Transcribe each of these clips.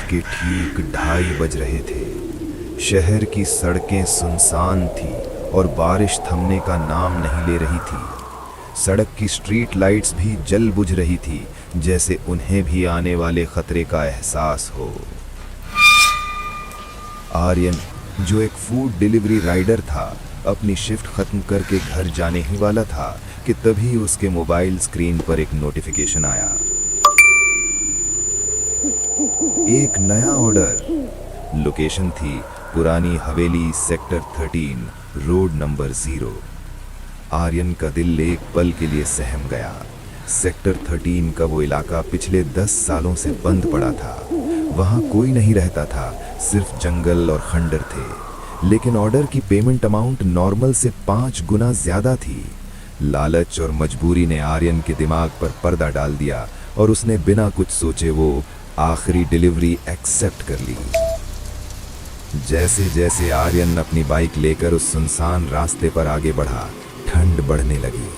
के ठीक 2:30 बज रहे थे। शहर की सड़कें सुनसान थी और बारिश थमने का नाम नहीं ले रही थी। सड़क की स्ट्रीट लाइट्स भी जल बुझ रही थी, जैसे उन्हें भी आने वाले खतरे का एहसास हो। आर्यन, जो एक फूड डिलीवरी राइडर था, अपनी शिफ्ट खत्म करके घर जाने ही वाला था कि तभी उसके मोबाइल स्क्रीन पर एक नोटिफिकेशन आया। एक नया ऑर्डर। लोकेशन थी पुरानी हवेली, सेक्टर 13, रोड नंबर 0। आर्यन का दिल एक पल के लिए सहम गया। सेक्टर 13 का वो इलाका पिछले 10 सालों से बंद पड़ा था। वहाँ कोई नहीं रहता था, सिर्फ जंगल और खंडर थे। लेकिन ऑर्डर की पेमेंट अमाउंट नॉर्मल से 5 गुना ज्यादा थी। लालच और मजबूरी ने आर्यन के दिमाग पर पर्दा डाल दिया और उसने बिना कुछ सोचे वो आखिरी डिलीवरी एक्सेप्ट कर ली। जैसे जैसे आर्यन अपनी बाइक लेकर उस सुनसान रास्ते पर आगे बढ़ा, ठंड बढ़ने लगी।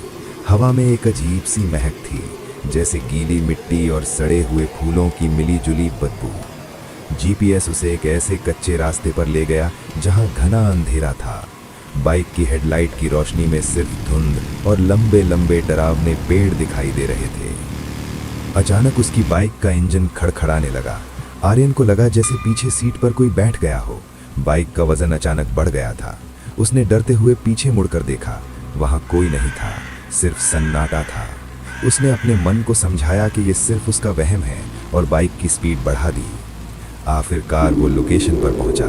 हवा में एक अजीब सी महक थी, जैसे गीली मिट्टी और सड़े हुए फूलों की मिली-जुली बदबू। जीपीएस उसे एक ऐसे कच्चे रास्ते पर ले गया जहां घना अंधेरा था। बाइक की हेडलाइट की रोशनी में सिर्फ धुंध और लंबे लंबे डरावने पेड़ दिखाई दे रहे थे। अचानक उसकी बाइक का इंजन खड़खड़ाने लगा। आर्यन को लगा जैसे पीछे सीट पर कोई बैठ गया हो। बाइक का वजन अचानक बढ़ गया था। उसने डरते हुए पीछे मुड़कर देखा। वहां कोई नहीं था, सिर्फ सन्नाटा था। उसने अपने मन को समझाया कि यह सिर्फ उसका वहम है और बाइक की स्पीड बढ़ा दी। आखिरकार वो लोकेशन पर पहुंचा।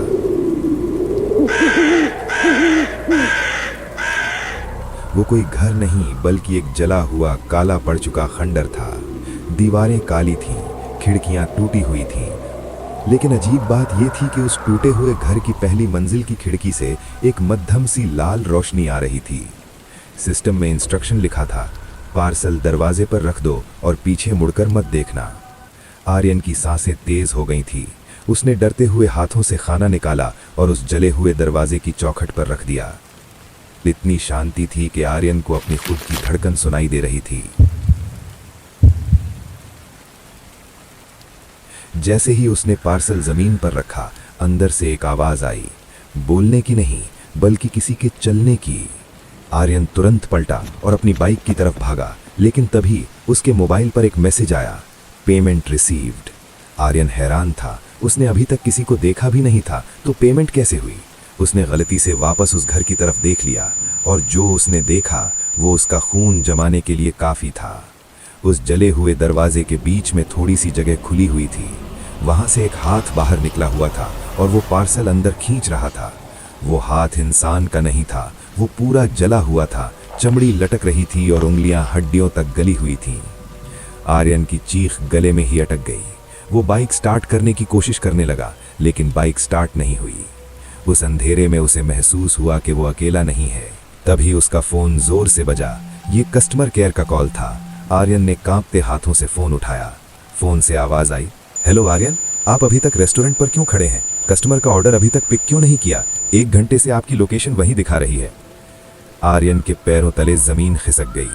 वो कोई घर नहीं बल्कि एक जला हुआ काला पड़ चुका खंडर था। दीवारें काली थीं, खिड़कियां टूटी हुई थीं। लेकिन अजीब बात यह थी कि उस टूटे हुए घर की पहली मंजिल की खिड़की से एक मध्यम सी लाल रोशनी आ रही थी। सिस्टम में इंस्ट्रक्शन लिखा था, पार्सल दरवाजे पर रख दो और पीछे मुड़कर मत देखना। आर्यन की सांसें तेज हो गई थी। उसने डरते हुए हाथों से खाना निकाला और उस जले हुए दरवाजे की चौखट पर रख दिया। इतनी शांति थी कि आर्यन को अपनी खुद की धड़कन सुनाई दे रही थी। जैसे ही उसने पार्सल जमीन पर रखा, अंदर से एक आवाज आई, बोलने की नहीं बल्कि किसी के चलने की। आर्यन तुरंत पलटा और अपनी बाइक की तरफ भागा, लेकिन तभी उसके मोबाइल पर एक मैसेज आया, पेमेंट रिसीव्ड। आर्यन हैरान था। उसने अभी तक किसी को देखा भी नहीं था, तो पेमेंट कैसे हुई? उसने गलती से वापस उस घर की तरफ देख लिया और जो उसने देखा वो उसका खून जमाने के लिए काफी था। उस जले हुए दरवाजे के बीच में थोड़ी सी जगह खुली हुई थी। वहां से एक हाथ बाहर निकला हुआ था और वो पार्सल अंदर खींच रहा था। वो हाथ इंसान का नहीं था, वो पूरा जला हुआ था। चमड़ी लटक रही थी और उंगलियां हड्डियों तक गली हुई थीं। आर्यन की चीख गले में ही अटक गई। वो बाइक स्टार्ट करने की कोशिश करने लगा, लेकिन बाइक स्टार्ट नहीं हुई। उस अंधेरे में उसे महसूस हुआ कि वो अकेला नहीं है। तभी उसका फोन जोर से बजा। ये कस्टमर केयर का कॉल था। आर्यन ने कांपते हाथों से फोन उठाया। फोन से आवाज आई, हेलो आर्यन, आप अभी तक रेस्टोरेंट पर क्यों खड़े हैं? कस्टमर का ऑर्डर अभी तक पिक क्यों नहीं किया? 1 घंटे से आपकी लोकेशन वहीं दिखा रही है। आर्यन के पैरों तले जमीन खिसक गई।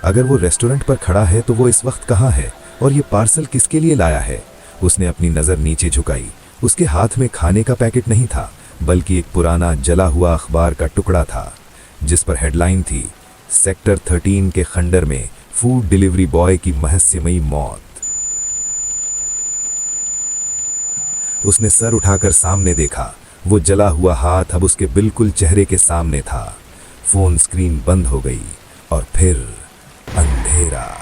अगर वो रेस्टोरेंट पर खड़ा है तो वो इस वक्त कहाँ है और ये पार्सल किसके लिए लाया है? उसने अपनी नजर नीचे झुकाई। उसके हाथ में खाने का पैकेट नहीं था, बल्कि एक पुराना जला हुआ अखबार का टुकड़ा था, जिस पर हेडलाइन थी, सेक्टर 13 के खंडर में फूड डिलीवरी बॉय की रहस्यमयी मौत। उसने सर उठाकर सामने देखा। वो जला हुआ हाथ अब उसके बिल्कुल चेहरे के सामने था। फोन स्क्रीन बंद हो गई और फिर अंधेरा।